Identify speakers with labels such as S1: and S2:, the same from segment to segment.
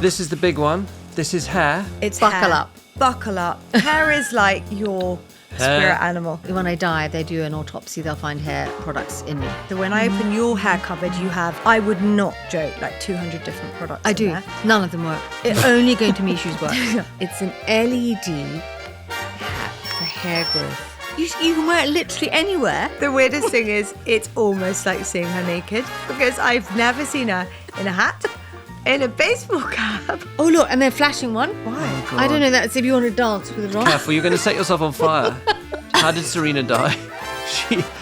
S1: This is the big one. This is hair.
S2: It's
S3: Buckle
S2: hair.
S3: up.
S2: Buckle up. Hair is like your spirit animal.
S3: When I die, they do an autopsy. They'll find hair products in me.
S2: So when I open your hair cupboard, you have, I would not joke, like 200 different products.
S3: I
S2: in
S3: do.
S2: there.
S3: None of them work. Only going to Misho's work. It's an LED hat for hair growth. You can wear it literally anywhere.
S2: The weirdest thing is, it's almost like seeing her naked because I've never seen her in a hat, in a baseball cap.
S3: Oh, look, and they're flashing one.
S2: Why?
S1: God.
S3: I don't know. That's if you want to dance with it on.
S1: Careful, you're going to set yourself on fire. How did Serena die?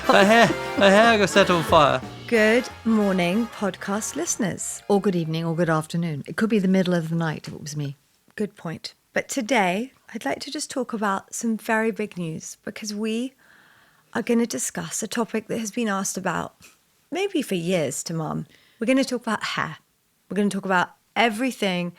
S1: Her hair got set on fire.
S2: Good morning, podcast listeners.
S3: Or good evening, or good afternoon. It could be the middle of the night if it was me.
S2: Good point. But today, I'd like to just talk about some very big news because we are going to discuss a topic that has been asked about maybe for years to Mum. We're going to talk about hair. We're going to talk about everything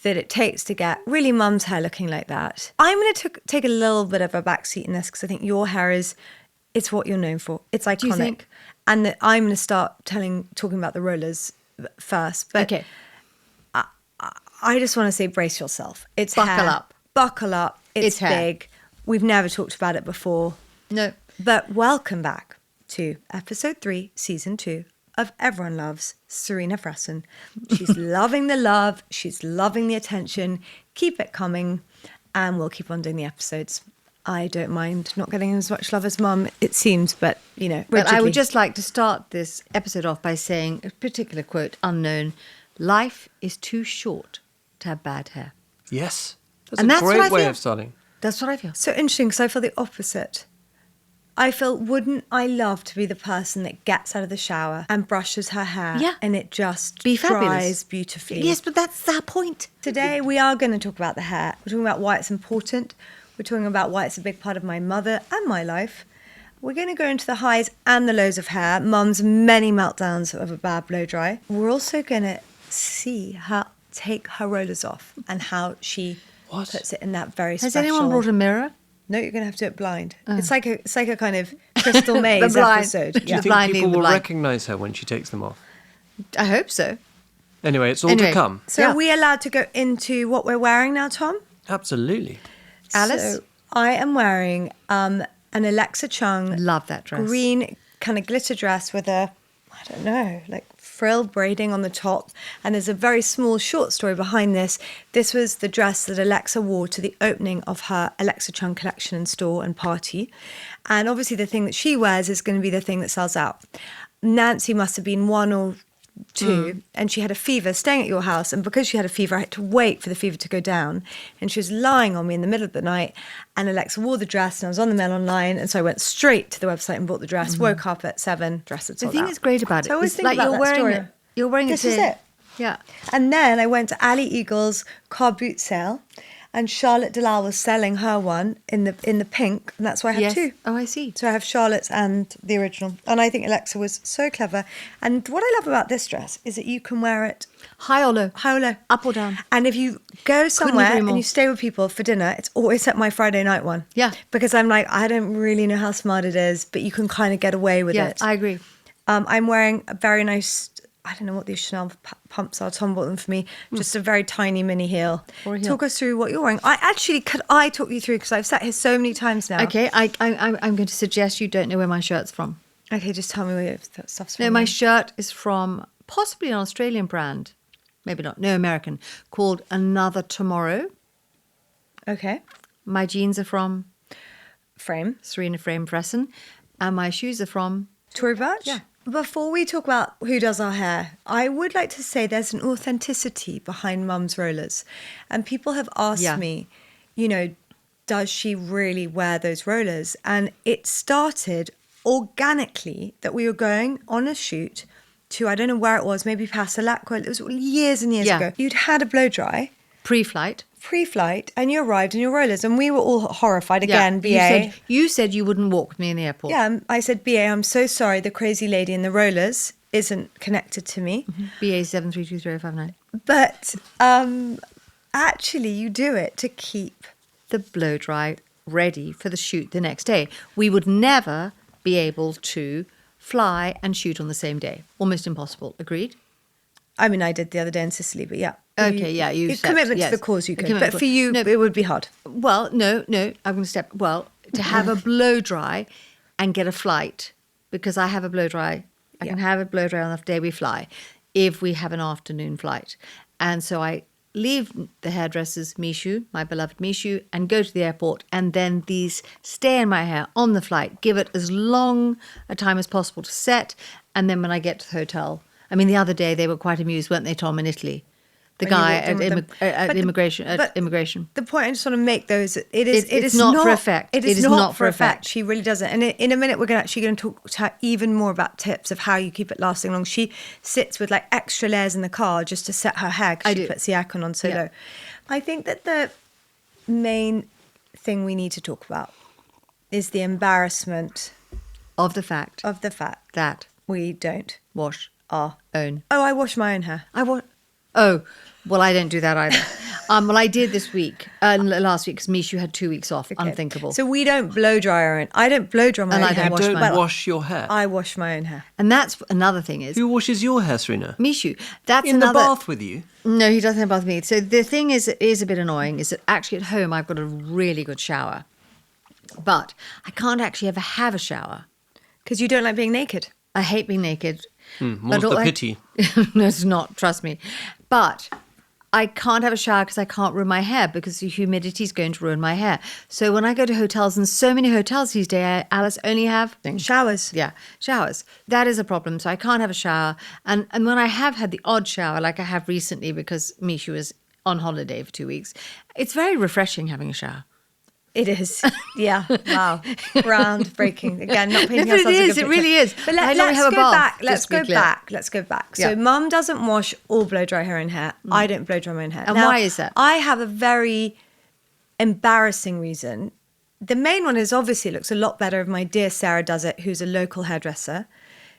S2: that it takes to get really Mum's hair looking like that. I'm going to take a little bit of a backseat in this because I think your hair it's what you're known for. It's iconic.
S3: Do you think?
S2: And that I'm going to start talking about the rollers first. But
S3: Okay.
S2: I just want to say brace yourself. It's
S3: Buckle
S2: hair.
S3: up.
S2: Buckle up. It's
S3: hair.
S2: big. We've never talked about it before.
S3: No.
S2: But welcome back to episode 3, season 2 of Everyone Loves Serena Fresson. She's loving the love. She's loving the attention. Keep it coming. And we'll keep on doing the episodes. I don't mind not getting as much love as Mum, it seems, but, you know,
S3: But I
S2: rigidly.
S3: would just like to start this episode off by saying a particular quote, unknown. Life is too short to have bad hair.
S1: Yes.
S3: And
S1: That's
S3: that's
S1: a
S3: what I
S1: great way
S3: feel.
S1: of starting.
S3: That's what I feel.
S2: So interesting because I feel the opposite. I feel, wouldn't I love to be the person that gets out of the shower and brushes her hair
S3: Yeah.
S2: and it just
S3: Be fabulous.
S2: dries beautifully?
S3: Yes, but that's our point.
S2: Today we are going to talk about the hair. We're talking about why it's important. We're talking about why it's a big part of my mother and my life. We're going to go into the highs and the lows of hair, Mum's many meltdowns of a bad blow dry. We're also going to see her take her rollers off and how she puts it in that very
S3: Has
S2: special...
S3: anyone brought a mirror?
S2: No, you're going to have to do it blind. It's like a kind of Crystal Maze
S3: blind.
S2: episode.
S1: Do you think
S3: Blind
S1: people
S3: leading the
S1: will
S3: blind.
S1: recognise her when she takes them off?
S3: I hope so.
S1: Anyway, it's all to come.
S2: So
S3: Yeah.
S2: are we allowed to go into what we're wearing now, Tom?
S1: Absolutely.
S3: Alice?
S2: So I am wearing an Alexa Chung
S3: Love that dress.
S2: green kind of glitter dress with a, I don't know, like frill braiding on the top. And there's a very small short story behind this. This was the dress that Alexa wore to the opening of her Alexa Chung collection and store and party. And obviously the thing that she wears is going to be the thing that sells out. Nancy must have been 1 or 2 and she had a fever staying at your house, and because she had a fever I had to wait for the fever to go down, and she was lying on me in the middle of the night, and Alexa wore the dress and I was on the mail online, and so I went straight to the website and bought the dress. Woke up at 7, dress had
S3: The
S2: sold
S3: thing
S2: out.
S3: that's great about
S2: So I
S3: it
S2: always
S3: is
S2: think
S3: like
S2: about
S3: you're
S2: that
S3: wearing
S2: story.
S3: it. You're wearing
S2: This
S3: it.
S2: is it.
S3: Yeah.
S2: And then I went to Ali Eagle's car boot sale, and Charlotte Dalal was selling her one in the pink, and that's why I have
S3: Yes.
S2: 2.
S3: Oh, I see.
S2: So I have Charlotte's and the original. And I think Alexa was so clever. And what I love about this dress is that you can wear it
S3: High or low?
S2: high or low.
S3: Up or down?
S2: And if you go somewhere
S3: agree
S2: and
S3: more.
S2: you stay with people for dinner, it's always at my Friday night one.
S3: Yeah.
S2: Because I'm like, I don't really know how smart it is, but you can kind of get away with
S3: Yeah,
S2: it.
S3: I agree.
S2: I'm wearing a very nice, I don't know what these Chanel pumps are. Tom bought them for me. Just a very tiny mini heel.
S3: Or a heel.
S2: Talk us through what you're wearing. Could I talk you through? Because I've sat here so many times now.
S3: Okay, I'm going to suggest you don't know where my shirt's from.
S2: Okay, just tell me where your stuff's from.
S3: No, my
S2: then.
S3: shirt is from possibly an Australian brand. Maybe not. No, American. Called Another Tomorrow.
S2: Okay.
S3: My jeans are from
S2: Frame.
S3: Serena Fresson. And my shoes are from...
S2: Tory Burch?
S3: Yeah.
S2: Before we talk about who does our hair, I would like to say there's an authenticity behind Mum's rollers. And people have asked me, you know, does she really wear those rollers? And it started organically that we were going on a shoot to, I don't know where it was, maybe Pasalacqua. It was years and years ago. You'd had a blow dry.
S3: Pre-flight.
S2: Pre-flight, and you arrived in your rollers. And we were all horrified again, BA.
S3: You said you wouldn't walk with me in the airport.
S2: Yeah, I said, BA, I'm so sorry, the crazy lady in the rollers isn't connected to me.
S3: BA 7323059.
S2: But actually, you do it to keep...
S3: The blow dry ready for the shoot the next day. We would never be able to fly and shoot on the same day. Almost impossible. Agreed?
S2: I mean, I did the other day in Sicily, but yeah.
S3: Okay, yeah, you accept,
S2: commitment
S3: yes.
S2: to the cause you could,
S3: Commitment
S2: but
S3: to-
S2: for you,
S3: No.
S2: it would be hard.
S3: Well, no, I'm going to step. Well, to have a blow dry and get a flight, because I have a blow dry. I can have a blow dry on the day we fly if we have an afternoon flight. And so I leave the hairdressers, Misho, my beloved Misho, and go to the airport. And then these stay in my hair on the flight, give it as long a time as possible to set. And then when I get to the hotel, I mean, the other day they were quite amused, weren't they, Tom, in Italy? The
S2: When you
S3: guy
S2: walked in with them.
S3: at
S2: But
S3: immigration. immigration.
S2: The point I just want to make, though, is
S3: It's not for effect.
S2: It is not for effect. She really doesn't. And in a minute, we're actually going to talk to her even more about tips of how you keep it lasting long. She sits with like extra layers in the car just to set her hair because she puts the aircon on so low. I think that the main thing we need to talk about is the embarrassment
S3: Of the fact that
S2: we don't
S3: wash
S2: our
S3: own.
S2: Oh, I wash my own hair.
S3: Oh, well, I don't do that either. Well, I did this week, last week, because Misho had 2 weeks off.
S2: Okay.
S3: Unthinkable.
S2: So we don't blow dry our own. I don't blow dry my
S3: And
S2: own
S3: I don't
S2: hair.
S3: wash
S1: Don't
S3: mine.
S1: wash your hair.
S2: I wash my own hair.
S3: And that's another thing is,
S1: Who washes your hair, Serena?
S3: Misho, that's
S1: In
S3: another...
S1: the bath with you?
S3: No, he doesn't have bath with me. So the thing is a bit annoying, is that actually at home I've got a really good shower. But I can't actually ever have a shower.
S2: Because you don't like being naked.
S3: I hate being naked.
S1: More's the pity.
S3: No, it's not. Trust me. But I can't have a shower because I can't ruin my hair because the humidity is going to ruin my hair. So when I go to hotels, and so many hotels these days, Alice, only have
S2: Showers.
S3: Yeah, showers. That is a problem. So I can't have a shower. And when I have had the odd shower, like I have recently because Misho was on holiday for 2 weeks, it's very refreshing having a shower.
S2: It is. Yeah. Wow. Groundbreaking. Again, not painting
S3: No, but
S2: ourselves
S3: it
S2: a
S3: is.
S2: good
S3: It really
S2: picture.
S3: is.
S2: But
S3: I
S2: let's
S3: don't have a
S2: go
S3: bath,
S2: back.
S3: just
S2: Let's
S3: to be
S2: go
S3: clear.
S2: back. Let's go back. So
S3: Yeah.
S2: Mum doesn't wash or blow dry her own hair. I don't blow dry my own hair.
S3: And
S2: Now,
S3: why is that?
S2: I have a very embarrassing reason. The main one is obviously it looks a lot better if my dear Sarah does it, who's a local hairdresser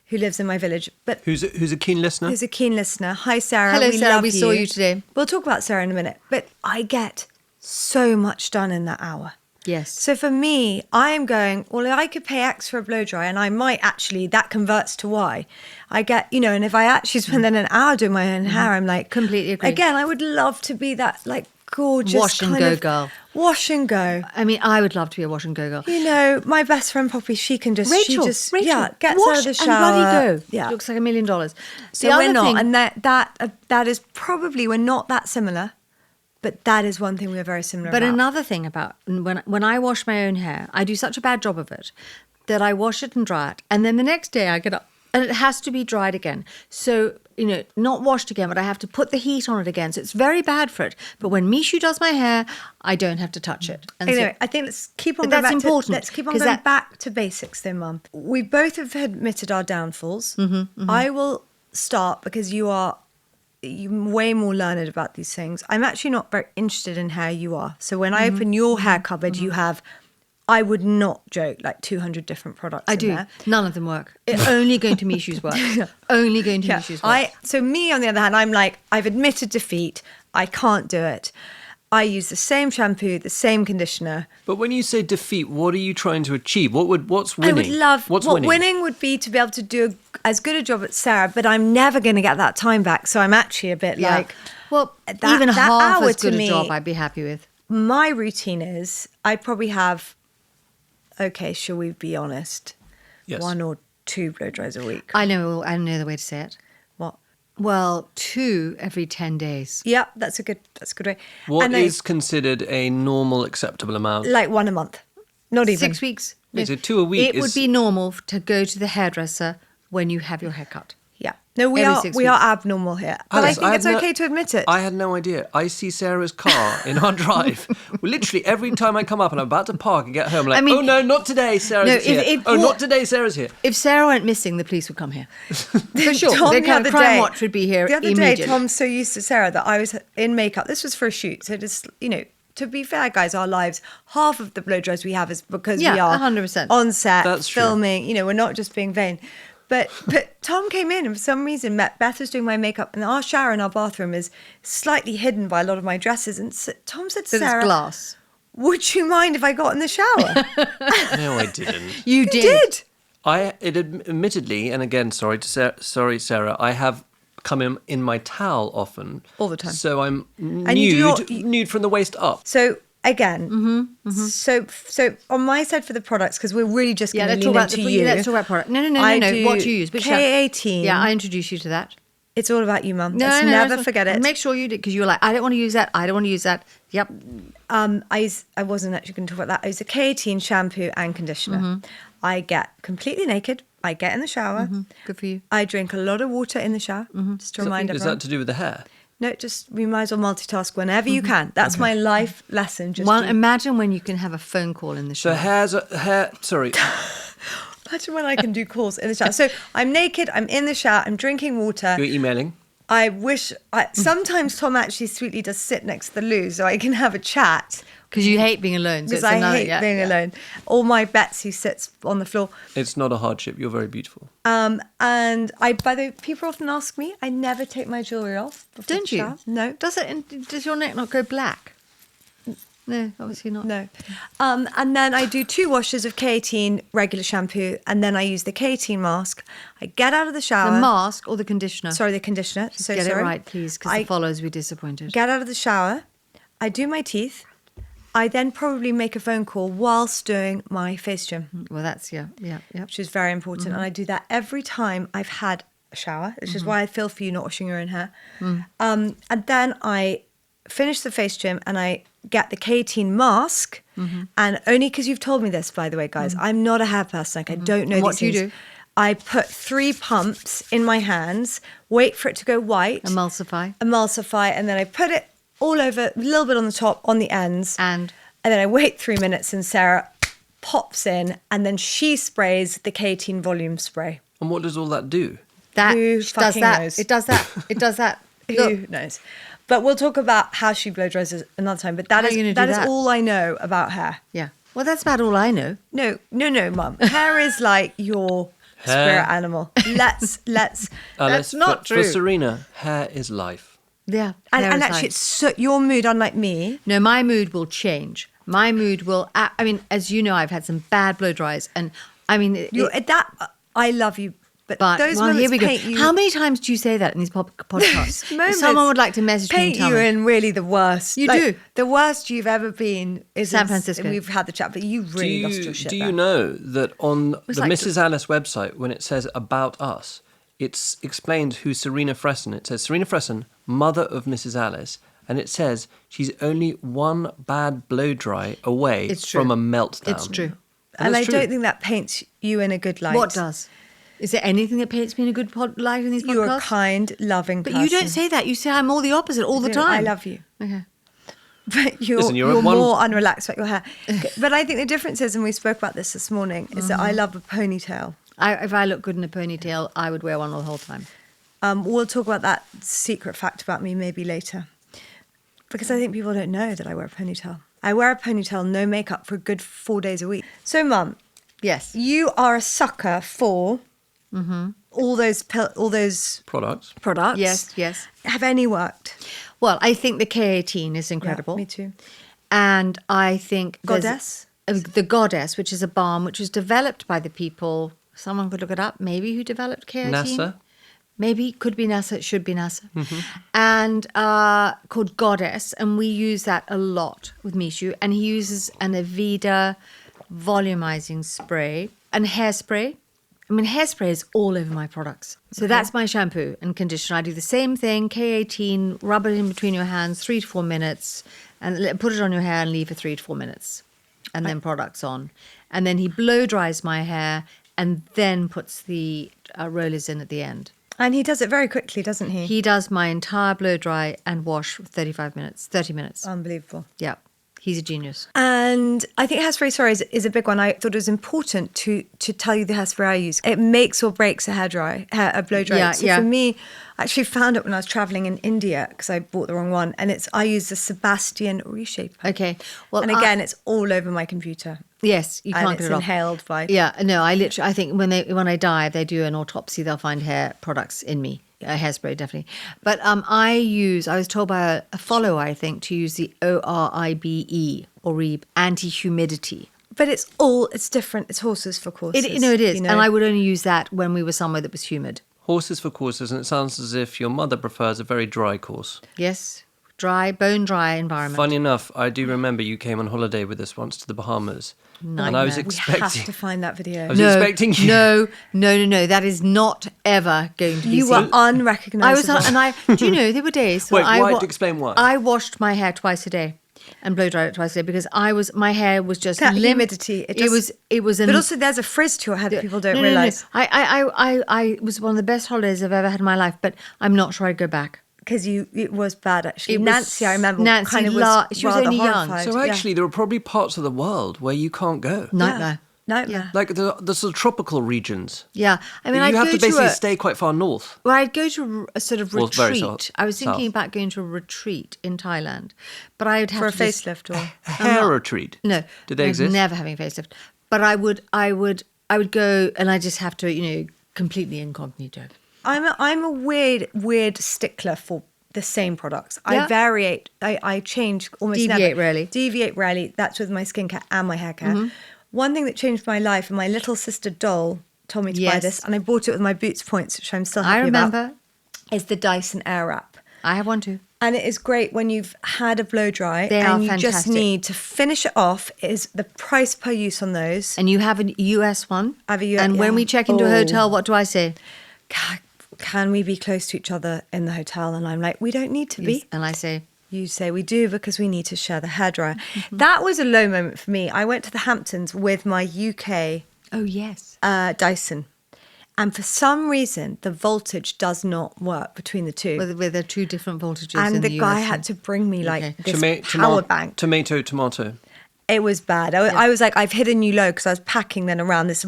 S2: who lives in my village. But
S1: Who's a keen listener?
S2: who's a keen listener. Hi, Sarah.
S3: Hello,
S2: we
S3: Sarah.
S2: love
S3: We saw you today.
S2: We'll talk about Sarah in a minute. But I get so much done in that hour.
S3: Yes.
S2: So for me, I am going, well, I could pay X for a blow dry and I might actually, that converts to Y. I get, and if I actually spend then an hour doing my own hair, I'm like,
S3: Completely agree.
S2: Again, I would love to be that like gorgeous
S3: Wash and
S2: kind
S3: go
S2: of
S3: girl.
S2: Wash and go.
S3: I mean, I would love to be a wash and go girl.
S2: My best friend Poppy, she can just,
S3: Rachel,
S2: gets out
S3: wash
S2: of the
S3: and
S2: shower.
S3: bloody go.
S2: Yeah.
S3: Looks like $1 million.
S2: So
S3: The
S2: we're
S3: other
S2: not,
S3: thing-
S2: and that is probably, we're not that similar, but that is one thing we're very similar
S3: But
S2: about.
S3: another thing about when I wash my own hair, I do such a bad job of it that I wash it and dry it. And then the next day I get up and it has to be dried again. So, not washed again, but I have to put the heat on it again. So it's very bad for it. But when Misho does my hair, I don't have to touch it. And
S2: Anyway,
S3: so,
S2: I think let's keep on
S3: But
S2: going
S3: that's
S2: back
S3: important,
S2: to, let's keep on
S3: 'cause
S2: going
S3: that-
S2: back to basics then, Mum. We both have admitted our downfalls. I will start because you're way more learned about these things. I'm actually not very interested in how you are. So when I open your hair cupboard, you have, I would not joke, like 200 different products
S3: I
S2: in
S3: do.
S2: there.
S3: None of them work. Only going to Misho's work. Only going to
S2: Yeah.
S3: Misho's work.
S2: So me, on the other hand, I'm like, I've admitted defeat. I can't do it. I use the same shampoo, the same conditioner.
S1: But when you say defeat, what are you trying to achieve? What's winning?
S2: I would love,
S1: What's
S2: what
S1: winning?
S2: winning would be to be able to do as good a job as Sarah, but I'm never going to get that time back. So I'm actually a bit
S3: Yeah.
S2: like,
S3: Well,
S2: that-
S3: even
S2: that
S3: half
S2: hour
S3: as good
S2: to
S3: a
S2: me-
S3: job I'd be happy with.
S2: my routine is I probably have, okay, shall we be honest?
S1: Yes.
S2: 1 or 2 blow dries a week.
S3: I know the way to say it.
S2: What?
S3: Well, 2 every 10 days.
S2: Yeah, that's a good way.
S1: What
S2: And then
S1: is considered a normal, acceptable amount?
S2: like 1 a month? Not even
S3: 6 weeks.
S1: Is it 2 a week?
S3: It would be normal to go to the hairdresser when you have your hair cut.
S2: Yeah. No, we
S3: Every
S2: are
S3: 6
S2: we are
S3: weeks.
S2: abnormal here, but
S1: Alice,
S2: I think it's
S1: had
S2: okay to admit it.
S1: I had no idea. I see Sarah's car in our drive. Literally every time I come up and I'm about to park and get home, I'm like,
S3: I mean-
S1: oh no, not today, Sarah's
S3: No,
S1: here.
S3: if-
S1: Not today, Sarah's here.
S3: If Sarah went missing, the police would come here. For sure.
S2: Tom,
S3: The
S2: the
S3: kind
S2: other
S3: of crime
S2: day-
S3: watch would be here
S2: The other
S3: immediately.
S2: day, Tom's so used to Sarah that I was in makeup. This was for a shoot, so just to be fair, guys, our lives, half of the blow dries we have is because
S3: Yeah,
S2: we are
S3: 100%.
S2: on set,
S1: That's true.
S2: filming. We're not just being vain. But Tom came in and for some reason Beth was doing my makeup, and our shower in our bathroom is slightly hidden by a lot of my dresses. And Tom said to
S3: But
S2: Sarah,
S3: it's glass.
S2: "Would you mind if I got in the shower?"
S1: No, I didn't.
S3: You
S2: You did.
S1: Admittedly, and again, sorry, Sarah, I have come in my towel often.
S2: All the time.
S1: So I'm
S2: And you do
S1: nude from the waist up.
S2: So again, so on my side for the products, because we're really just going to
S3: let's
S2: lean
S3: talk about
S2: into you.
S3: Let's talk about product. No.
S2: I
S3: What
S2: do
S3: do you use? Which
S2: K18.
S3: Yeah, I introduced you to that.
S2: It's all about you, Mum.
S3: No,
S2: Let's
S3: no,
S2: never
S3: no,
S2: forget it.
S3: Make sure you do, because you were like, I don't want to use that. I don't want to use that. Yep.
S2: I wasn't actually going to talk about that. I use a K18 shampoo and conditioner. I get completely naked. I get in the shower.
S3: Good for you.
S2: I drink a lot of water in the shower, just to remind
S1: Is
S2: everyone.
S1: that to do with the hair?
S2: No, just we might as well multitask whenever you can. That's my life lesson. Just
S3: Well,
S2: to-
S3: imagine when you can have a phone call in the
S1: So
S3: shower.
S1: sorry.
S2: imagine when I can do calls in the shower. So I'm naked. I'm in the shower. I'm drinking water.
S1: You're emailing.
S2: I wish. Sometimes Tom actually sweetly does sit next to the loo so I can have a chat.
S3: Because you hate being alone. So
S2: Because
S3: it's
S2: I
S3: another,
S2: hate being alone. Or my Betsy sits on the floor.
S1: It's not a hardship. You're very beautiful.
S2: And by the way, people often ask me, I never take my jewellery off. Before
S3: Don't
S2: the
S3: you?
S2: shower. No.
S3: Does your neck not go black? No, obviously not.
S2: No. And then I do 2 washes of K18 regular shampoo, and then I use the K18 mask. I get out of the shower.
S3: The mask or the conditioner?
S2: Sorry, the conditioner. So
S3: Get
S2: sorry.
S3: it right, please, because the followers will be disappointed.
S2: Get out of the shower. I do my teeth. I then probably make a phone call whilst doing my face trim,
S3: Well, that's, yeah.
S2: which is very important. And I do that every time I've had a shower, which is why I feel for you not washing your own hair. And then I finish the face trim and I get the K18 mask. And only because you've told me this, by the way, guys, I'm not a hair person. Like, I don't know
S3: And what
S2: these
S3: do you
S2: things.
S3: do?
S2: I put 3 pumps in my hands, wait for it to go white.
S3: Emulsify.
S2: And then I put it all over, a little bit on the top, on the ends.
S3: And
S2: then I wait 3 minutes and Sarah pops in and then she sprays the K18 volume spray.
S1: And what does all that do?
S3: that
S2: Who
S3: does
S2: fucking
S3: that.
S2: knows?
S3: It does that. It does that.
S2: Who
S3: Look,
S2: knows? But we'll talk about how she blow dries another time. But that
S3: How are you gonna
S2: is
S3: do
S2: that is
S3: that?
S2: all I know about hair.
S3: yeah. Well, that's about all I know.
S2: No, Mum. Hair is like your spirit animal. Let's
S3: That's
S1: Alice,
S3: not
S1: for
S3: true.
S1: Serena, hair is life.
S3: Yeah.
S2: and
S3: there is
S2: actually
S3: life.
S2: it's so, your mood, unlike me.
S3: No, my mood will change. My mood will. I mean, as you know, I've had some bad blow dries, and I mean,
S2: I love you, but those
S3: well,
S2: moments
S3: here we go.
S2: paint you.
S3: How many times do you say that in these podcasts? If
S2: moments
S3: someone would like to message me and
S2: paint
S3: tell
S2: you
S3: me.
S2: in really the worst.
S3: You
S2: Like,
S3: do.
S2: The worst you've ever been is
S3: San
S2: in-
S3: Francisco.
S2: We've had the chat, but you really lost your shit.
S1: Do
S2: there.
S1: you know that on the
S3: like-
S1: Mrs. Alice website, when it says about us, it's explained who Serena Fresson. It says Serena Fresson, mother of Mrs. Alice, and it says she's only one bad blow dry away
S3: It's true.
S1: from a meltdown.
S3: It's true.
S2: And I
S1: it's
S2: don't
S1: true.
S2: think that paints you in a good light.
S3: What does? Is there anything that paints me in a good light in these podcasts?
S2: You're a kind, loving
S3: But
S2: person.
S3: you don't say that. You say I'm all the opposite all the
S2: No,
S3: time.
S2: I love you.
S3: Okay.
S2: But you're,
S1: Listen, you're
S2: you're
S1: one-
S2: more unrelaxed about your hair. But I think the difference is, and we spoke about this morning, is that I love a ponytail.
S3: If I look good in a ponytail, I would wear one the whole time.
S2: We'll talk about that secret fact about me maybe later. Because I think people don't know that I wear a ponytail. I wear a ponytail, no makeup, for a good 4 days a week. So, Mum,
S3: Yes.
S2: you are a sucker for all those
S1: Products.
S2: products.
S3: Yes.
S2: Have any worked?
S3: Well, I think the K18 is incredible.
S2: Yeah, me too.
S3: And I think there's-
S2: Goddess?
S3: The Goddess, which is a balm which was developed by the people. Someone could look it up. Maybe who developed K18.
S1: NASA.
S3: Maybe, could be NASA, it should be NASA. And called Goddess, and we use that a lot with Misho. And he uses an Aveda volumizing spray and hairspray. I mean, hairspray is all over my products. So that's my shampoo and conditioner. I do the same thing, K18, rub it in between your hands, 3 to 4 minutes, and put it on your hair and leave for 3 to 4 minutes. And then products on. And then he blow dries my hair and then puts the rollers in at the end.
S2: And he does it very quickly, doesn't he?
S3: He does my entire blow dry and wash for 30 minutes.
S2: Unbelievable.
S3: Yeah, he's a genius.
S2: And I think hairspray, sorry, is a big one. I thought it was important to tell you the hairspray I use. It makes or breaks a a blow dry.
S3: Yeah,
S2: so
S3: yeah.
S2: for me, I actually found it when I was traveling in India because I bought the wrong one. And I use the Sebastian Reshaper.
S3: Okay, well,
S2: And again, it's all over my computer.
S3: yes, you
S2: And
S3: can't
S2: it's
S3: get it off.
S2: inhaled by.
S3: Yeah, no, I think when I die, if they do an autopsy, they'll find hair products in me. Hairspray, definitely. But I was told by a follower, I think, to use the Oribe anti-humidity.
S2: But it's different. It's horses for courses.
S3: It is.
S2: you know.
S3: And I would only use that when we were somewhere that was humid.
S1: horses for courses, and it sounds as if your mother prefers a very dry course.
S3: Yes, dry, bone dry environment.
S1: Funny enough, I do remember you came on holiday with us once to the Bahamas. And I was
S3: Nightmare.
S2: We have
S1: expecting...
S2: to find that video.
S1: I was expecting you...
S3: No. That is not ever going to be
S2: You
S3: seen.
S2: were unrecognisable.
S3: Do you know, there were days
S1: Wait,
S3: where
S1: why? Explain why.
S3: I washed my hair twice a day and blow dried it twice a day because my hair was just
S2: That
S3: limp.
S2: humidity.
S3: It was
S2: But also there's a frizz to your hair that people don't
S3: No.
S2: realise.
S3: I was one of the best holidays I've ever had in my life, but I'm not sure I'd go back.
S2: Because it was bad, actually.
S3: It was-
S2: Nancy, I remember,
S3: Nancy
S2: kind of
S3: she was
S2: rather
S3: only young.
S2: horrified.
S1: So actually, there are probably parts of the world where you can't go.
S3: Nightmare.
S2: Nightmare.
S1: Like the sort of tropical regions.
S3: Yeah, I mean,
S1: you
S3: I'd
S1: have
S3: go
S1: to basically
S3: a,
S1: stay quite far north.
S3: Well, I'd go to a sort of
S1: Well, very
S3: retreat.
S1: south.
S3: I was thinking
S1: South.
S3: about going to a retreat in Thailand, but I would have
S2: For a
S3: to just-
S2: facelift or...
S1: A hair retreat.
S3: No,
S1: Did they
S3: I'm
S1: exist?
S3: Never having a facelift, but I would go, and I just have to, completely incognito.
S2: I'm a weird stickler for the same products.
S3: Yeah.
S2: I variate. I change almost
S3: Deviate
S2: never.
S3: rarely.
S2: Deviate rarely. That's with my skincare and my hair care. One thing that changed my life, and my little sister doll told me to buy
S3: Yes.
S2: this, and I bought it with my Boots points, which I'm still
S3: I
S2: happy
S3: remember.
S2: about, is the Dyson Airwrap.
S3: I have one too.
S2: And it is great when you've had a blow dry
S3: They
S2: and
S3: are
S2: you just
S3: fantastic.
S2: need to finish it off. Is the price per use on those?
S3: And you have a US one.
S2: I have a US
S3: And when
S2: yeah.
S3: we check into a
S2: Oh.
S3: hotel, what do I say?
S2: Can we be close to each other in the hotel? And I'm like, we don't need to be.
S3: And I say,
S2: You say we do because we need to share the hairdryer. That was a low moment for me. I went to the Hamptons with my UK
S3: oh yes.
S2: Dyson. And for some reason, the voltage does not work between the two.
S3: With the two different voltages.
S2: And
S3: in
S2: the guy
S3: US
S2: had to bring me like
S3: Okay.
S2: this power bank.
S1: Tomato.
S2: It was bad. I was like, I've hit a new low because I was packing then around this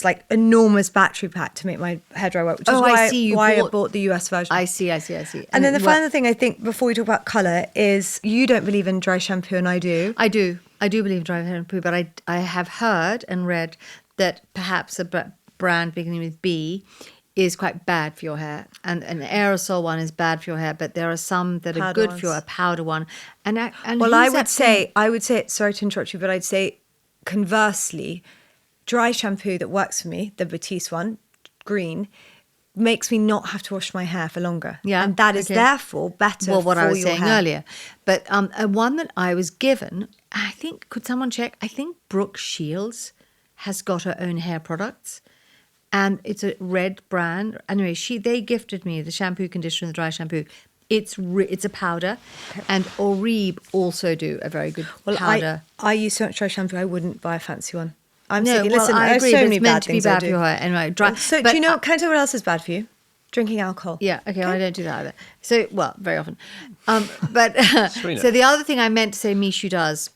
S2: like enormous battery pack to make my hairdryer work, which is
S3: Oh, I see. You
S2: why I
S3: bought-
S2: bought the US version.
S3: I see.
S2: and then the final thing I think before we talk about colour is you don't believe in dry shampoo and I do.
S3: I do believe in dry shampoo, but I have heard and read that perhaps a brand beginning with B is quite bad for your hair, and an aerosol one is bad for your hair, but there are some that are
S2: Powder
S3: good
S2: ones.
S3: for a powder one. And
S2: Well,
S3: who's
S2: I
S3: that
S2: would say, sorry to interrupt you, but I'd say conversely, dry shampoo that works for me, the Batiste one, green, makes me not have to wash my hair for longer.
S3: Yeah,
S2: And that is
S3: okay.
S2: therefore better
S3: Well, what
S2: for
S3: I was
S2: your
S3: saying
S2: hair.
S3: earlier. But one that I was given, I think, could someone check? I think Brooke Shields has got her own hair products. And it's a red brand. Anyway, they gifted me the shampoo, conditioner, and the dry shampoo. It's a powder. And Oribe also do a very good
S2: Well,
S3: powder.
S2: I use so much dry shampoo, I wouldn't buy a fancy one. I'm
S3: No,
S2: thinking,
S3: well,
S2: listen,
S3: I
S2: there's
S3: agree,
S2: so
S3: but
S2: many
S3: it's meant
S2: bad
S3: to be
S2: things I
S3: bad
S2: do.
S3: for your hair. Anyway, dry.
S2: So
S3: but
S2: do you know, can I tell you what else is bad for you? Drinking alcohol.
S3: Yeah, okay, well, I don't do that either. So, well, very often. But
S1: Serena.
S3: so the other thing I meant to say Misho does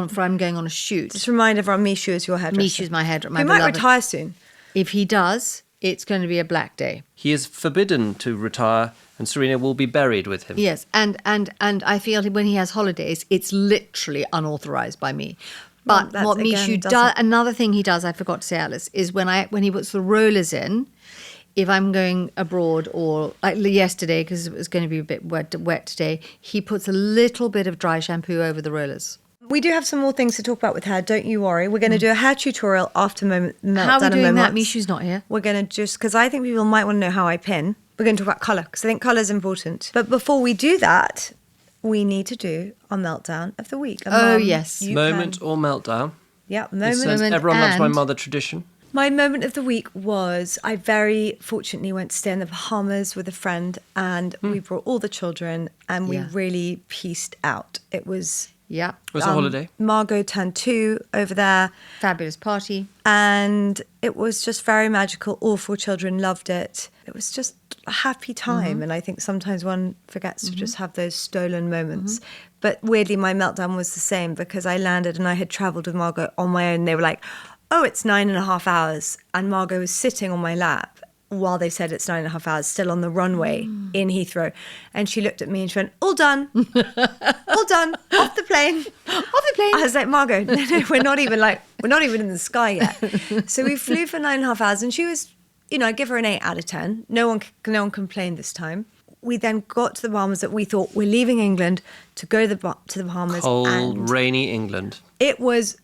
S3: for I'm going on a shoot.
S2: Just remind everyone, Misho is your hairdresser.
S3: Misho's my hairdresser.
S2: He might retire soon.
S3: If he does, it's going to be a black day.
S1: He is forbidden to retire, and Serena will be buried with him.
S3: Yes, and I feel when he has holidays, it's literally unauthorized by me.
S2: Well,
S3: But
S2: that's,
S3: what
S2: again,
S3: Misho
S2: doesn't-
S3: does, another thing he does, I forgot to say, Alice, is when he puts the rollers in. If I'm going abroad or like yesterday, because it was going to be a bit wet today, he puts a little bit of dry shampoo over the rollers.
S2: We do have some more things to talk about with hair, don't you worry. We're going to do a hair tutorial after meltdown.
S3: How are we doing that?
S2: Moments.
S3: Misho's not here.
S2: We're going to just, because I think people might want to know how I pin. We're going to talk about colour, because I think colour is important. But before we do that, we need to do our meltdown of the week. And
S3: Oh,
S2: Mum,
S3: yes.
S2: you
S1: Moment
S2: can-
S1: or meltdown.
S2: Yeah,
S1: It's
S2: moment.
S3: Moment
S1: everyone loves my
S3: and-
S1: mother tradition.
S2: My moment of the week was I very fortunately went to stay in the Bahamas with a friend, and we brought all the children and we
S3: Yeah.
S2: really pieced out. It was
S3: Yeah.
S1: It was a holiday.
S2: Margot turned 2 over there,
S3: Fabulous party.
S2: and it was just very magical. All 4 children loved it. It was just a happy time, and I think sometimes one forgets to just have those stolen moments. But weirdly, my meltdown was the same because I landed and I had travelled with Margot on my own. They were like, oh, it's 9.5 hours. And Margot was sitting on my lap while they said it's 9.5 hours, still on the runway in Heathrow. And she looked at me and she went, all done. All done. Off the plane.
S3: Off the plane.
S2: I was like, Margot, no, we're not even in the sky yet. So we flew for 9.5 hours and she was, I give her an 8 out of 10. No one complained this time. We then got to the Bahamas that we thought we're leaving England to go to the Bahamas.
S1: Cold,
S2: and
S1: rainy England.
S2: it was,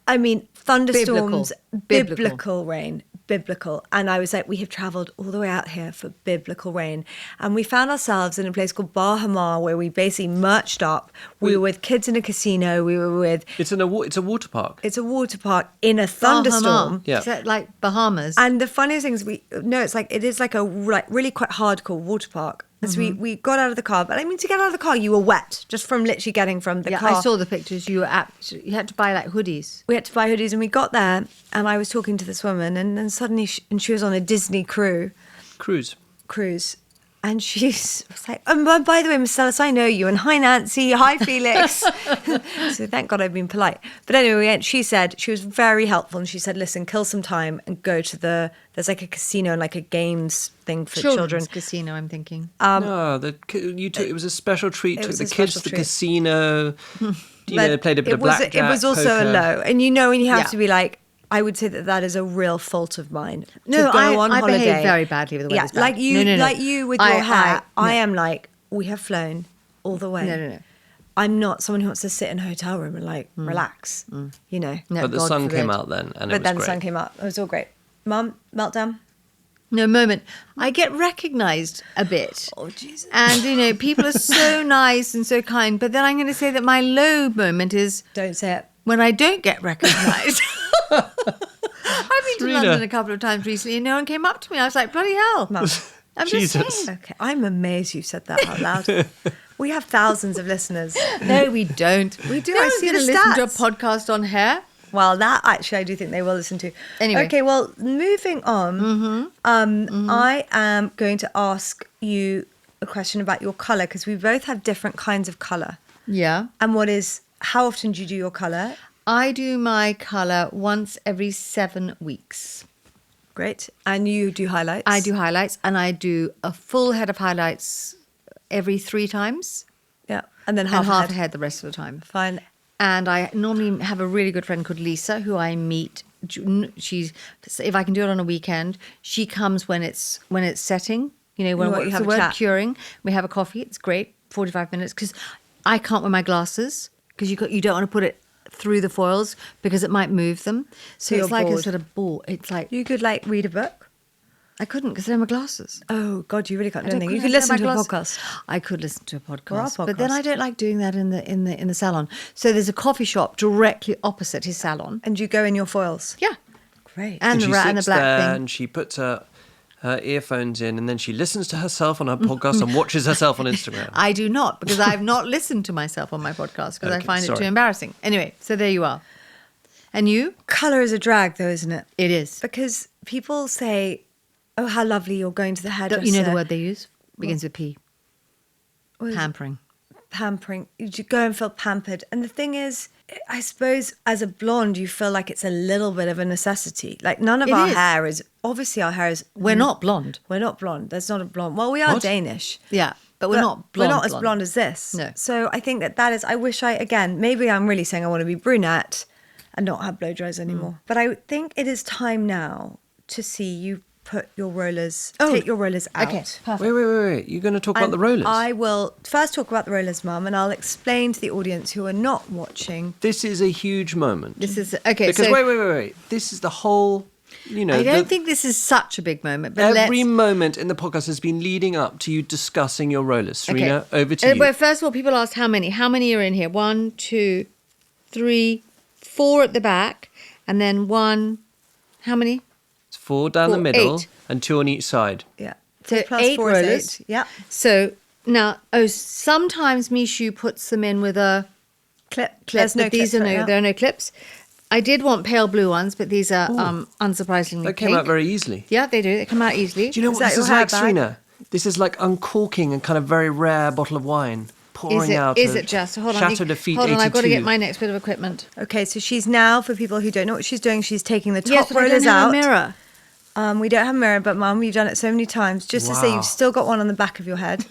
S2: thunderstorms,
S3: Biblical.
S2: biblical rain, biblical. And I was like, we have travelled all the way out here for biblical rain. And we found ourselves in a place called Bahama where we basically merched up. We were with kids in a casino. We were with...
S1: It's a water park.
S2: It's a water park in a thunderstorm.
S3: Bahama.
S1: Yeah.
S3: Is that like Bahamas?
S2: And the funniest thing is it is like a really quite hardcore water park. And so we got out of the car. But I mean, to get out of the car, you were wet just from literally getting from the car.
S3: I saw the pictures. You had to buy like hoodies.
S2: We had to buy hoodies, and we got there, and I was talking to this woman, and then suddenly she was on a Disney cruise, and she was like, "Oh, by the way, Miss Ellis, I know you, and hi Nancy, hi Felix." So thank God I've been polite. But anyway, she said she was very helpful, and she said, "Listen, kill some time and go to there's like a casino and like a games thing for children."
S3: Casino, I'm thinking.
S1: No, it was a special treat. Took the kids to the casino. They played a bit of blackjack.
S2: It was also
S1: poker.
S2: a low, and you have
S3: Yeah.
S2: to be like. I would say that is a real fault of mine.
S3: No,
S2: to go on
S3: I
S2: holiday.
S3: behave very badly with the weather's bad.
S2: Like you,
S3: No.
S2: like you with your hair.
S3: no.
S2: I am like, we have flown all the way.
S3: No.
S2: I'm not someone who wants to sit in a hotel room and like relax. You know.
S3: No,
S1: But the
S3: God
S1: sun
S3: forbid.
S1: came out then, and
S2: But then
S1: was
S2: the sun
S1: great.
S2: came out. It was all great. Mum, meltdown.
S3: No moment. I get recognised a bit.
S2: Oh Jesus.
S3: And, people are so nice and so kind. But then I'm going to say that my low moment is
S2: Don't say it.
S3: when I don't get recognised. I've been to
S1: Serena.
S3: London a couple of times recently and no one came up to me. I was like, bloody hell.
S2: Mum.
S3: I'm
S1: Jesus.
S3: just saying.
S2: Okay, I'm amazed you said that out loud. We have thousands of listeners.
S3: No, we don't.
S2: We do.
S3: No
S2: I
S3: one's
S2: see
S3: gonna
S2: the
S3: listen to a
S2: stats.
S3: podcast on hair.
S2: Well, that actually I do think they will listen to.
S3: Anyway.
S2: Okay, well, moving on, I am going to ask you a question about your colour because we both have different kinds of colour.
S3: Yeah.
S2: And how often do you do your colour?
S3: I do my colour once every 7 weeks.
S2: Great. And you do highlights?
S3: I do highlights and I do a full head of highlights every 3 times
S2: Yeah. And then
S3: and
S2: half,
S3: half
S2: a
S3: a
S2: head.
S3: head the rest of the time.
S2: Fine.
S3: And I normally have a really good friend called Lisa who I meet. She's, if I can do it on a weekend, she comes when it's setting. When
S2: what, you
S3: what's
S2: have
S3: the
S2: a
S3: word
S2: chat?
S3: curing. We have a coffee. It's great. 45 minutes because I can't wear my glasses because you don't want to put it through the foils because it might move them. So
S2: you're
S3: it's like
S2: bored.
S3: a sort of ball. It's like
S2: You could read a book.
S3: I couldn't because I don't have my glasses.
S2: Oh God, you really can't do
S3: I don't-
S2: anything. You
S3: couldn't
S2: could
S3: have
S2: listen to
S3: my
S2: a
S3: glass-
S2: podcast.
S3: I could listen to a podcast,
S2: Or our
S3: but then
S2: podcast.
S3: I don't like doing that in the salon. So there's a coffee shop directly opposite his salon.
S2: And you go in your foils.
S3: Yeah,
S2: Great.
S3: and
S1: And
S3: the
S1: she
S3: rat and the
S1: sits
S3: black
S1: there
S3: thing.
S1: and she puts her earphones in, and then she listens to herself on her podcast and watches herself on Instagram.
S3: I do not because I've not listened to myself on my podcast because I
S1: Okay,
S3: find it
S1: sorry.
S3: too embarrassing. Anyway, so there you are. And you?
S2: Colour is a drag though, isn't it?
S3: It is.
S2: Because people say, oh, how lovely you're going to the hairdresser.
S3: You know the word they use? Begins with P.
S2: What is it?
S3: Pampering.
S2: Pampering. You go and feel pampered. And the thing is, I suppose as a blonde, you feel like it's a little bit of a necessity. Like none of
S3: It
S2: our
S3: is.
S2: hair is, obviously our hair is.
S3: We're not blonde.
S2: We're not blonde. There's not a blonde. Well, we are
S1: What?
S2: Danish.
S3: Yeah, but we're not blonde.
S2: We're not as blonde as this.
S3: No.
S2: So I think that is, I wish maybe I'm really saying I want to be brunette and not have blow dries anymore. But I think it is time now to see you put your rollers, take your rollers out.
S3: Okay, perfect.
S1: Wait. You're going to talk about
S2: And
S1: the rollers?
S2: I will first talk about the rollers, Mum, and I'll explain to the audience who are not watching.
S1: This is a huge moment.
S3: This is okay.
S1: Because
S3: so
S1: wait. This is the whole,
S3: I don't think this is such a big moment, but
S1: every
S3: let's.
S1: moment in the podcast has been leading up to you discussing your rollers. Serena, over to you.
S3: Well, first of all, people ask how many. How many are in here? 1, 2, 3, 4 at the back, and then 1. How many?
S1: It's 4 down the
S3: 4,
S1: middle
S3: 8.
S1: and 2 on each side.
S2: Yeah.
S3: So
S2: 4 plus
S3: 8
S2: 4 is
S3: rollers.
S2: 8. Yeah.
S3: So now, sometimes Misho puts them in with a
S2: Clip.
S3: clip,
S2: There's no
S3: but these
S2: clips
S3: are
S2: right
S3: no.
S2: now.
S3: There are no clips. I did want pale blue ones, but these are unsurprisingly
S1: That came
S3: pink.
S1: out very easily.
S3: Yeah, they do. They come out easily.
S1: Do you know
S2: Is
S1: what
S2: that
S1: this
S2: your
S1: is like,
S2: hair bag?
S1: Serena? This is like uncorking a kind of very rare bottle of wine, pouring out.
S3: Is it just? Hold on.
S1: Chateau Lafite
S3: Hold on,
S1: 82.
S3: I've got to get my next bit of equipment.
S2: Okay, so she's now, for people who don't know what she's doing, she's taking the top
S3: Yes, but I
S2: rollers
S3: don't have
S2: out.
S3: a mirror.
S2: We don't have a mirror, but Mum, you've done it so many times. Just to say,
S1: Wow.
S2: you've still got one on the back of your head.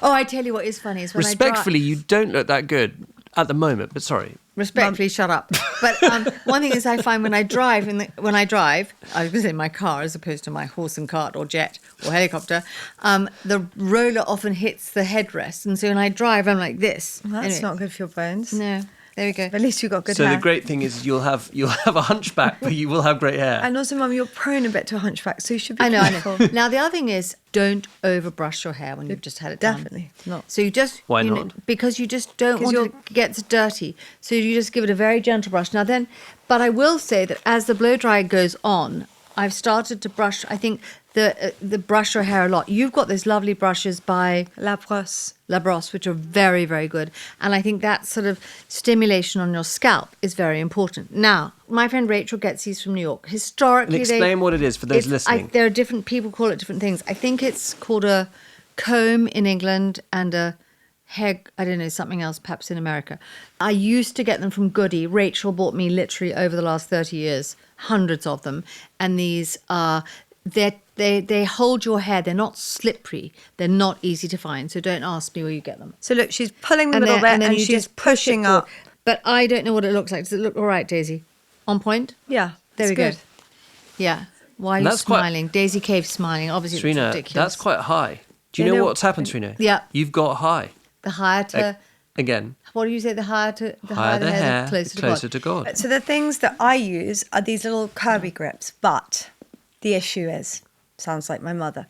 S3: Oh, I tell you what is funny is when
S1: Respectfully, you don't look that good at the moment, but sorry.
S3: Respectfully, shut up. But one thing is, I find when I drive, I was going to say my car as opposed to my horse and cart or jet or helicopter, the roller often hits the headrest, and so when I drive, I'm like this.
S2: Well, that's
S3: Anyway.
S2: not good for your bones.
S3: No. There we go.
S2: At least you've got good
S1: So
S2: hair.
S1: the great thing is you'll have a hunchback, but you will have great hair.
S2: And also, Mum, you're prone a bit to a hunchback, so you should be
S3: I know.
S2: careful.
S3: Now, the other thing is, don't overbrush your hair when you've just had it done.
S2: Definitely not.
S3: So you just...
S1: Why
S3: you
S1: not?
S3: Because you just don't
S2: 'Cause
S3: want it to get dirty. So you just give it a very gentle brush. Now then, but I will say that as the blow dry goes on, I've started to brush, I think, the brush your hair a lot. You've got those lovely brushes by
S2: La brosse.
S3: La Brosse, which are very, very good. And I think that sort of stimulation on your scalp is very important. Now, my friend Rachel gets these from New York. Historically,
S1: And explain what it is for those listening.
S3: There are different people call it different things. I think it's called a comb in England and a hair, I don't know, something else perhaps in America. I used to get them from Goody. Rachel bought me literally over the last 30 years, hundreds of them. And these are... They hold your hair. They're not slippery. They're not easy to find. So don't ask me where you get them.
S2: So look, she's pulling the middle bit and
S3: you
S2: she's
S3: just push
S2: pushing
S3: it
S2: up.
S3: forward. But I don't know what it looks like. Does it look all right, Daisy? On point?
S2: Yeah,
S3: There
S2: it's
S3: we go.
S2: good.
S3: Yeah. Why are
S1: And
S3: you
S1: that's quite-
S3: smiling? Daisy Cave's smiling. Obviously, it's
S1: Serena,
S3: ridiculous.
S1: that's quite high. Do you
S2: Yeah,
S1: know
S2: no,
S1: what's happened, Serena?
S3: Yeah.
S1: You've got high.
S3: The higher to...
S1: Again,
S3: What do you say? The higher
S1: higher the hair,
S3: the closer,
S1: closer
S3: to
S1: to
S3: God.
S1: God.
S2: So the things that I use are these little curvy grips, but the issue is, sounds like my mother,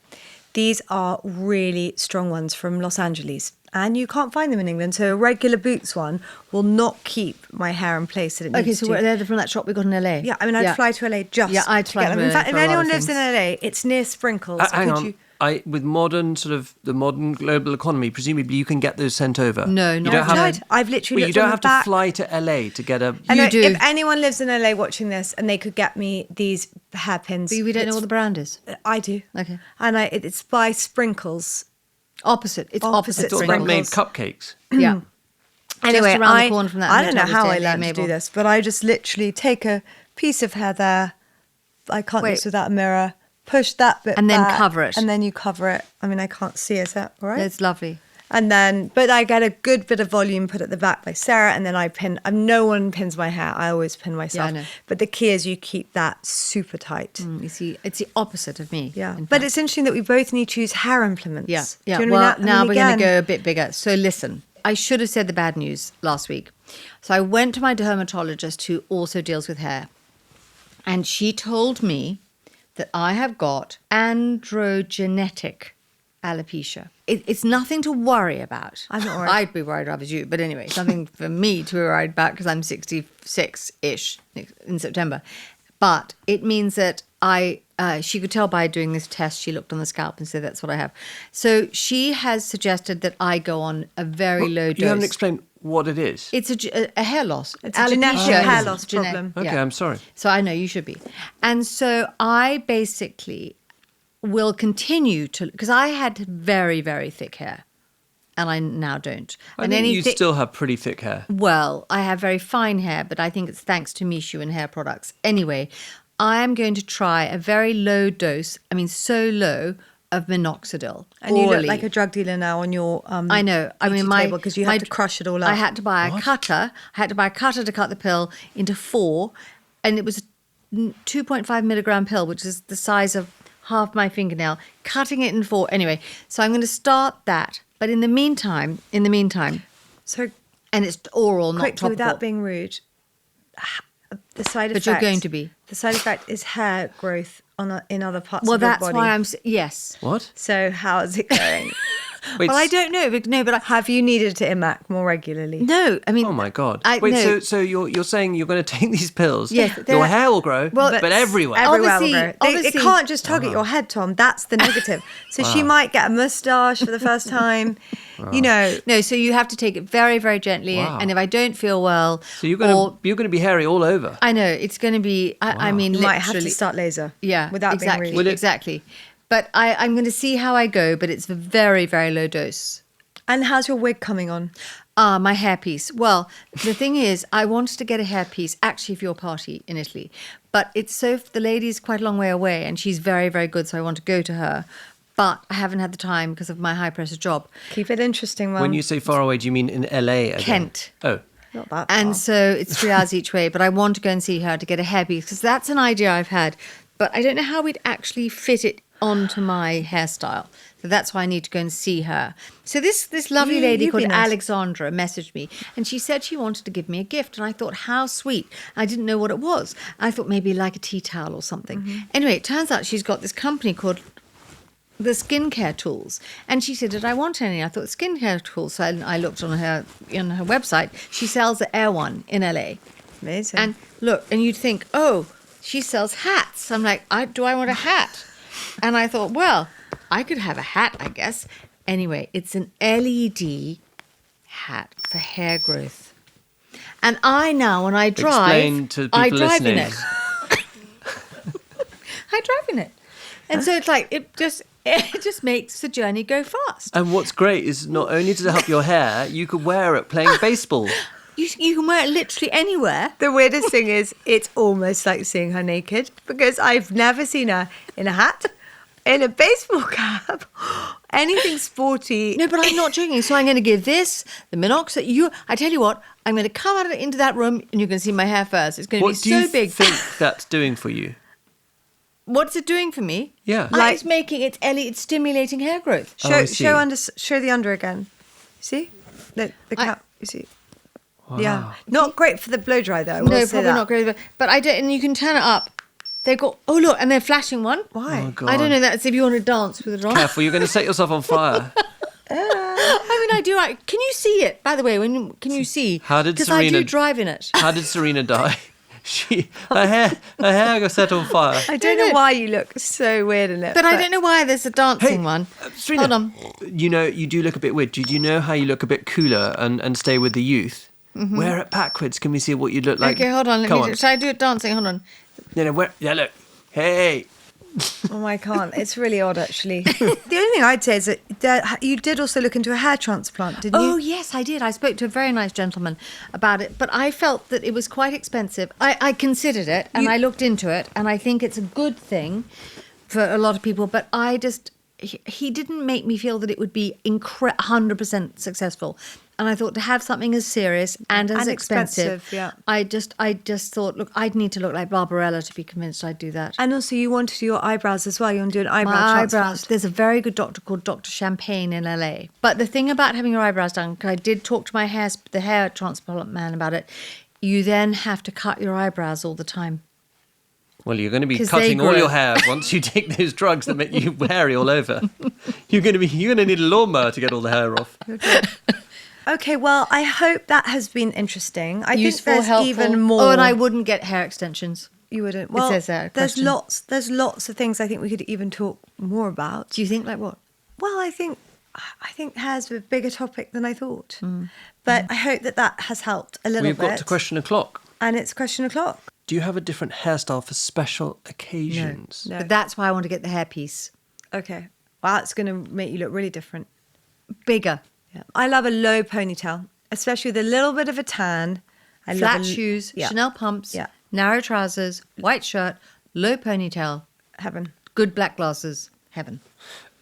S2: these are really strong ones from Los Angeles, and you can't find them in England. So a regular Boots one will not keep my hair in place that it
S3: Okay,
S2: needs
S3: so
S2: to.
S3: they're from that shop we got in LA.
S2: Yeah, I mean, I'd fly to LA just
S3: I'd
S2: to
S3: fly
S2: get
S3: to
S2: them. In
S3: LA
S2: fact,
S3: for
S2: if
S3: a lot
S2: anyone
S3: of
S2: lives in
S3: things.
S2: LA, it's near Sprinkles.
S1: Hang
S2: Could
S1: on.
S2: you-
S1: With modern the modern global economy, presumably you can get those sent over.
S3: No,
S1: you
S3: not
S1: don't have.
S2: tried. I've literally
S1: Well, you
S2: looked on
S1: don't
S2: the
S1: have
S2: back.
S1: to fly to LA to get a.
S2: I know,
S3: You do.
S2: If anyone lives in LA watching this and they could get me these hairpins,
S3: But we don't know what the brand is.
S2: I do.
S3: Okay.
S2: And it's by Sprinkles.
S3: Opposite. It's
S2: Opposite
S3: opposite.
S1: I thought that made
S2: Sprinkles.
S1: cupcakes.
S3: Yeah.
S2: Anyway,
S3: around the corner from that
S2: I don't know
S3: hotel we
S2: how
S3: stay
S2: I
S3: in there,
S2: learned to do
S3: Maybourne.
S2: this, but I just literally take a piece of hair there. I can't do
S3: Wait.
S2: this without a mirror. Push that bit
S3: And then
S2: back,
S3: cover it.
S2: And then you cover it. I mean, I can't see. Is that all right?
S3: It's lovely.
S2: And then, but I get a good bit of volume put at the back by Sarah, and then I pin. No one pins my hair. I always pin myself.
S3: know.
S2: But the key is you keep that super tight.
S3: You see, it's the opposite of me.
S2: Yeah.
S3: in
S2: But
S3: fact.
S2: it's interesting that we both need to use hair implements.
S3: Yeah,
S2: Do
S3: yeah.
S2: you know what I
S3: Well,
S2: mean?
S3: now we're going to
S2: again-
S3: go a bit bigger. So listen, I should have said the bad news last week. So I went to my dermatologist who also deals with hair, and she told me that I have got androgenetic alopecia. It's nothing to worry about.
S2: I'm not worried.
S3: I'd be worried if I was you, but anyway, something for me to be worried about because I'm 66-ish in September. But it means that she could tell by doing this test, she looked on the scalp and said, that's what I have. So she has suggested that I go on a very low dose.
S1: You haven't explained what it is.
S3: It's a hair loss.
S2: It's a genetic
S3: Alopecia
S2: hair
S3: is
S2: loss
S3: genetic.
S2: problem.
S1: Okay,
S3: Yeah.
S1: I'm sorry.
S3: So I know you should be. And so I basically will continue to, because I had very, very thick hair and I now don't.
S1: I
S3: and
S1: think
S3: any
S1: you still have pretty thick hair.
S3: Well, I have very fine hair, but I think it's thanks to Misho and hair products. Anyway, I am going to try a very low dose, I mean so low, of minoxidil.
S2: And you look
S3: orally.
S2: like a drug dealer now on your
S3: I know. I mean, my
S2: because you
S3: my-
S2: had to crush it all up.
S3: I had to buy a cutter. I had to buy a cutter to cut the pill into 4, and it was a 2.5 milligram pill, which is the size of half my fingernail. Cutting it in 4. Anyway, so I'm going to start that. But in the meantime,
S2: So
S3: and it's oral, not
S2: quickly,
S3: topical.
S2: without being rude, the side effect.
S3: But you're going to be.
S2: The side effect is hair growth in other parts
S3: Well,
S2: of your
S3: that's
S2: body.
S3: why I'm. Yes.
S1: What?
S2: So how is it going?
S1: Wait,
S3: Well, I don't know. No, but
S2: Have you needed to IMAC more regularly?
S3: no. I mean.
S1: Oh my god!
S3: I-
S1: Wait,
S3: no.
S1: so you're saying you're going to take these pills?
S3: Yes,
S1: your
S3: they're-
S1: hair will grow,
S3: Well,
S1: but everywhere.
S2: Everywhere
S3: Obviously-
S2: will grow. It
S3: obviously-
S2: can't just tug at your head, Tom. That's the negative. So she might get a moustache for the first time. You know,
S3: No, so you have to take it very, very gently.
S1: Wow.
S3: And if I don't feel well,
S1: So you're going to be hairy all over.
S3: I know it's going to be. I mean,
S2: you might have to
S3: literally-
S2: start laser.
S3: Yeah,
S2: without
S3: exactly,
S2: being rude.
S3: exactly. But I'm going to see how I go. But it's a very, very low dose.
S2: And how's your wig coming on?
S3: My hairpiece. Well, the thing is, I wanted to get a hairpiece actually for your party in Italy, but the lady's quite a long way away, and she's very, very good. So I want to go to her, but I haven't had the time because of my high pressure job.
S2: Keep it interesting, Mum.
S1: When you say far away, do you mean in LA again?
S3: Kent.
S1: Oh,
S2: Not that
S3: And
S2: far.
S3: so it's 3 hours each way, but I want to go and see her to get a hairpiece because that's an idea I've had, but I don't know how we'd actually fit it onto my hairstyle. So that's why I need to go and see her. So this lovely lady
S2: you'd be
S3: called
S2: nice.
S3: Alexandra messaged me, and she said she wanted to give me a gift, and I thought, how sweet. I didn't know what it was. I thought maybe like a tea towel or something. Anyway, it turns out she's got this company called the skincare tools, and she said, did I want any? I thought skincare tools. So I looked on her website. She sells the Air one in LA.
S2: Amazing.
S3: And look, and you'd think, oh, she sells hats. I'm like, do I want a hat? And I thought, well, I could have a hat, I guess. Anyway, it's an LED hat for hair growth. And I now, when I drive,
S1: Explain to people
S3: I drive
S1: listening.
S3: in it. I drive in it. And so it's like, it just makes the journey go fast.
S1: And what's great is not only does it help your hair, you could wear it playing baseball.
S3: You can wear it literally anywhere.
S2: The weirdest thing is, it's almost like seeing her naked, because I've never seen her in a hat, in a baseball cap, anything sporty.
S3: No, but I'm not joking. So I'm going to give this, the minoxidil. I tell you what, I'm going to come out into that room and you can see my hair first. It's going to
S1: What
S3: be
S1: do you
S3: so big.
S1: think that's doing for you?
S3: What's it doing for me?
S1: Yeah.
S3: It's stimulating hair growth.
S1: Oh, I see.
S2: Show the under again. See the
S3: I-
S2: cap. You see. Yeah, not great for the blow dry though. I will
S3: No,
S2: say
S3: probably
S2: that.
S3: not great. But I don't, and you can turn it up. They've got, oh look, and they're flashing one.
S2: Why?
S1: Oh, God.
S3: I don't know, that's if you want to dance with it on.
S1: Careful, you're going to set yourself on fire.
S3: I mean, I do. Can you see it, by the way? Can you see?
S1: How did
S3: Because I
S1: Serena-
S3: do drive in it.
S1: How did Serena die? Her hair got set on fire.
S2: I don't know why you look so weird in it.
S3: But I don't know why there's a dancing
S1: Hey,
S3: one.
S1: Serena,
S3: Hold on.
S1: You know, you do look a bit weird. Did you know how you look a bit cooler and stay with the youth? Wear it backwards. Can we see what you'd look like?
S3: Okay, hold on.
S1: Come
S3: Should I do it dancing? Hold on.
S1: Yeah, look. Hey.
S2: Oh, I can't. It's really odd, actually. The only thing I'd say is that you did also look into a hair transplant, didn't you?
S3: Oh, yes, I did. I spoke to a very nice gentleman about it, but I felt that it was quite expensive. I considered it, and I looked into it, and I think it's a good thing for a lot of people, but he didn't make me feel that it would be 100% successful. And I thought, to have something as serious and as
S2: And
S3: expensive,
S2: expensive, yeah.
S3: I just thought, look, I'd need to look like Barbarella to be convinced I'd do that.
S2: And also, you want to do your eyebrows as well. You want to do an eyebrow
S3: My
S2: transplant.
S3: eyebrows. There's a very good doctor called Dr. Champagne in LA. But the thing about having your eyebrows done, 'cause I did talk to the hair transplant man about it, you then have to cut your eyebrows all the time.
S1: Well, you're going to be
S3: 'Cause
S1: cutting
S3: they
S1: all
S3: grow.
S1: your hair once you take those drugs that make you hairy all over. You're going to need a lawnmower to get all the hair off.
S2: Okay, well, I hope that has been interesting. I
S3: Useful,
S2: think there's
S3: helpful.
S2: even more.
S3: Oh, and I wouldn't get hair extensions.
S2: You wouldn't. Well,
S3: says that,
S2: there's
S3: question.
S2: lots of things I think we could even talk more about.
S3: Do you think like what?
S2: Well, I think hair's a bigger topic than I thought. But I hope that has helped a little
S1: We've
S2: bit.
S1: got to question o'clock.
S2: And it's question o'clock.
S1: Do you have a different hairstyle for special occasions?
S2: No.
S3: But that's why I want to get the hairpiece.
S2: Okay. Well, that's going to make you look really different.
S3: Bigger.
S2: Yeah. I love a low ponytail, especially with a little bit of a tan. I
S3: Flat
S2: love
S3: shoes,
S2: yeah.
S3: Chanel pumps,
S2: Yeah.
S3: narrow trousers, white shirt, low ponytail,
S2: Heaven.
S3: good black glasses. Heaven.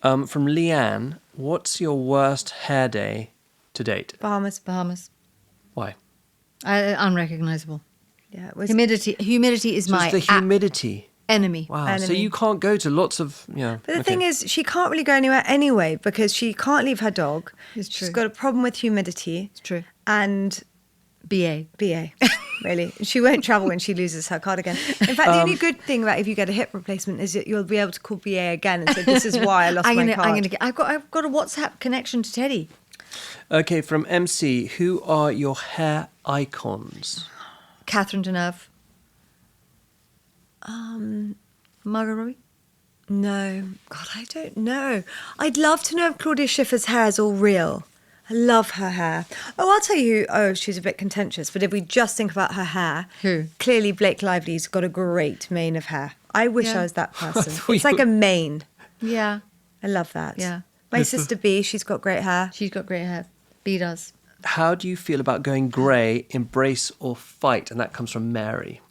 S1: From Leanne, what's your worst hair day to date?
S2: Bahamas.
S1: Why?
S3: Unrecognizable.
S2: Yeah, it was
S3: Humidity is
S1: So
S3: my
S1: it's the humidity.
S3: enemy.
S1: Wow. So
S2: Enemy.
S1: you can't go to lots of,
S2: But the thing is, she can't really go anywhere anyway because she can't leave her dog.
S3: It's
S2: She's
S3: true.
S2: got a problem with humidity.
S3: It's true.
S2: And
S3: BA.
S2: BA, really. She won't travel when she loses her cardigan. In fact, the only good thing about if you get a hip replacement is that you'll be able to call BA again and say, this is why I lost my card.
S3: I've got a WhatsApp connection to Teddy.
S1: Okay, from MC, who are your hair icons?
S3: Catherine Deneuve. Margot Robbie.
S2: No. God, I don't know. I'd love to know if Claudia Schiffer's hair is all real. I love her hair. Oh, I'll tell you, she's a bit contentious, but if we just think about her hair,
S3: Who?
S2: Clearly Blake Lively's got a great mane of hair. I wish
S3: Yeah.
S2: I was that person.
S1: thought
S2: It's
S1: you
S2: like a mane.
S3: Yeah.
S2: I love that.
S3: Yeah.
S2: My sister B, she's got great hair.
S3: She's got great hair. B does.
S1: How do you feel about going grey, embrace or fight? And that comes from Mary.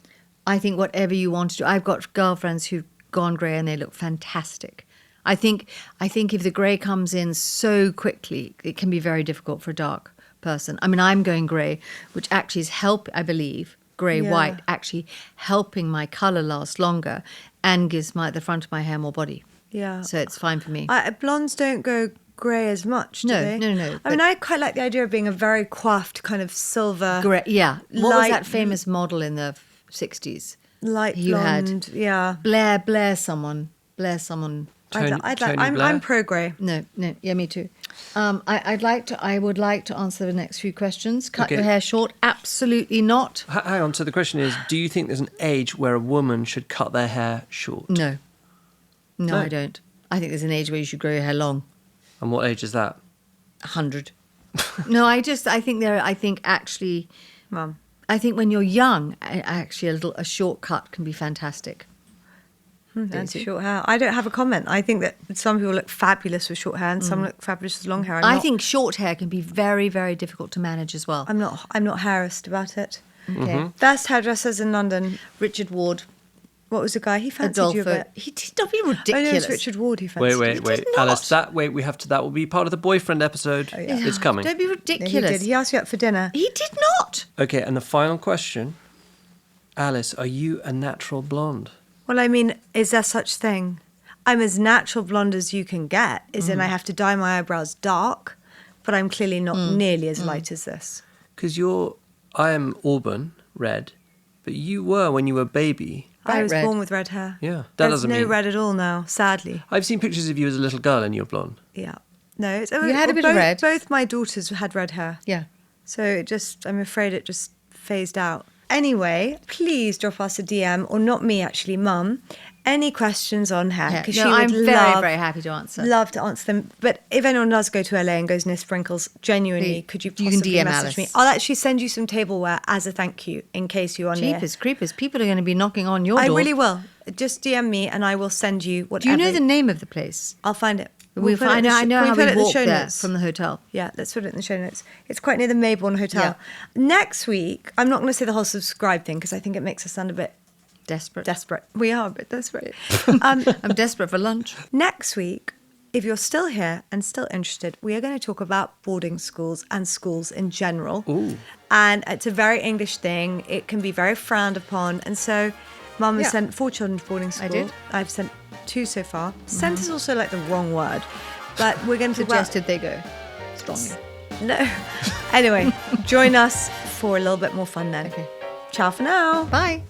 S3: I think whatever you want to do. I've got girlfriends who've gone grey and they look fantastic. I think if the grey comes in so quickly, it can be very difficult for a dark person. I mean, I'm going grey, which actually is I believe, grey-white,
S2: Yeah.
S3: actually helping my colour last longer and gives the front of my hair more body.
S2: Yeah.
S3: So it's fine for me.
S2: Blondes don't go grey as much, do
S3: No,
S2: they?
S3: no.
S2: I mean, I quite like the idea of being a very coiffed kind of silver,
S3: Great. Yeah. What was
S2: light-
S3: that famous model in the 60s?
S2: light
S3: You had-
S2: blonde. Yeah.
S3: Blair someone.
S1: Tony
S2: I'm
S1: Blair?
S2: pro grey.
S3: No. Yeah, me too. I would like to answer the next few questions. Cut
S1: Okay.
S3: your hair short? Absolutely not.
S1: Hang on. So the question is, do you think there's an age where a woman should cut their hair short?
S3: No,
S1: No.
S3: I don't. I think there's an age where you should grow your hair long.
S1: And what age is that?
S3: 100. No, I think actually,
S2: Mum.
S3: I think when you're young, actually a short cut can be fantastic.
S2: That's short hair. I don't have a comment. I think that some people look fabulous with short hair and some look fabulous with long hair.
S3: I think short hair can be very, very difficult to manage as well.
S2: I'm not hairist about it.
S3: Okay.
S2: Best hairdressers in London.
S3: Richard Ward,
S2: What was the guy? He fancied you a
S3: Adolfo.
S2: bit.
S3: He did not be
S2: Oh, no,
S3: ridiculous.
S2: it's Richard Ward who fancied you.
S1: Wait,
S3: not.
S1: Alice. That will be part of the boyfriend episode.
S2: yeah.
S1: It's coming.
S3: Don't be
S2: Yeah,
S3: ridiculous.
S2: he did. He asked you out for dinner.
S3: He did not.
S1: Okay, and the final question, Alice, are you a natural blonde?
S2: Well, I mean, is there such thing? I'm as natural blonde as you can get, as in I have to dye my eyebrows dark, but I'm clearly not nearly as light as this.
S1: Because I am auburn, red, but you were when you were a baby.
S2: I
S3: Bright
S2: was
S3: red.
S2: born with red hair.
S1: Yeah, that
S2: There's
S1: doesn't
S2: no
S1: mean.
S2: red at all now, sadly.
S1: I've seen pictures of you as a little girl and you're blonde.
S2: Yeah. No, it's,
S3: You had a bit of
S2: both,
S3: red.
S2: Both my daughters had red hair.
S3: Yeah.
S2: So I'm afraid it just phased out. Anyway, please drop us a DM, or not me actually, Mum, any questions on hair.
S3: Yeah.
S2: Because
S3: No,
S2: she would
S3: I'm very,
S2: love,
S3: very happy to answer.
S2: love to answer them. But if anyone does go to LA and goes near Sprinkles, genuinely,
S3: Please,
S2: could you
S3: you
S2: possibly
S3: can DM
S2: message
S3: Alice.
S2: me? I'll actually send you some tableware as a thank you in case you are near.
S3: Jeepers creepers. People are going to be knocking on your
S2: I
S3: door.
S2: really will. Just DM me and I will send you whatever.
S3: Do you know the name of the place?
S2: I'll find it.
S3: I know
S2: Can
S3: how
S2: put
S3: we
S2: it in the
S3: walked
S2: show
S3: there
S2: notes?
S3: from the hotel.
S2: Yeah, let's put it in the show notes. It's quite near the Maybourne Hotel.
S3: Yeah.
S2: Next week, I'm not going to say the whole subscribe thing because I think it makes us sound a bit
S3: Desperate.
S2: desperate. We are a bit desperate.
S3: I'm desperate for lunch.
S2: Next week, if you're still here and still interested, we are going to talk about boarding schools and schools in general.
S1: Ooh.
S2: And it's a very English thing. It can be very frowned upon. And so Mum has
S3: Yeah.
S2: sent 4 children to boarding school.
S3: I did.
S2: I've sent 2 so far. Sent is also like the wrong word. But we're going to talk about...
S3: Suggested they go strongly.
S2: No. Anyway, join us for a little bit more fun then.
S3: Okay.
S2: Ciao for now.
S3: Bye.